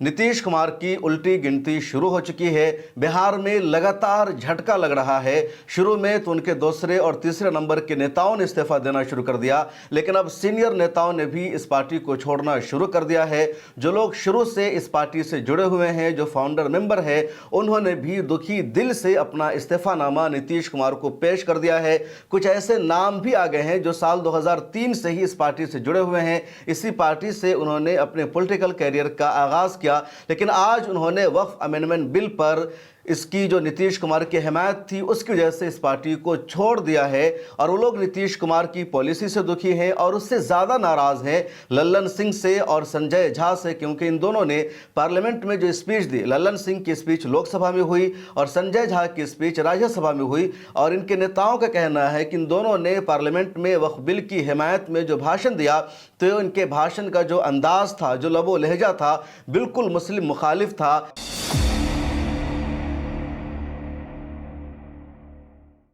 नीतीश कुमार की उल्टी गिनती शुरू हो चुकी है। बिहार में लगातार झटका लग रहा है। शुरू में तो उनके दूसरे और तीसरे नंबर के नेताओं ने इस्तीफा देना शुरू कर दिया, लेकिन अब सीनियर नेताओं ने भी इस पार्टी को छोड़ना शुरू कर दिया है। जो लोग शुरू से इस पार्टी से जुड़े हुए हैं, जो फाउंडर मेंबर है, उन्होंने भी दुखी दिल से अपना इस्तीफानामा नीतीश कुमार को पेश कर दिया है। कुछ ऐसे नाम भी आ गए हैं जो साल 2003 से ही इस पार्टी से जुड़े हुए हैं। इसी पार्टी से उन्होंने अपने पॉलिटिकल कैरियर का आगाज किया, लेकिन आज उन्होंने वक्फ अमेंडमेंट बिल पर इसकी जो नीतीश कुमार की हिमायत थी उसकी वजह से इस पार्टी को छोड़ दिया है। और वो लोग नीतीश कुमार की पॉलिसी से दुखी हैं और उससे ज़्यादा नाराज़ हैं लल्लन सिंह से और संजय झा से, क्योंकि इन दोनों ने पार्लियामेंट में जो स्पीच दी, लल्लन सिंह की स्पीच लोकसभा में हुई और संजय झा की स्पीच राज्यसभा में हुई। और इनके नेताओं का कहना है कि इन दोनों ने पार्लियामेंट में वक्फ बिल की हिमायत में जो भाषण दिया, तो इनके भाषण का जो अंदाज था, जो लबो लहजा था, बिल्कुल मुस्लिम मुखालिफ था।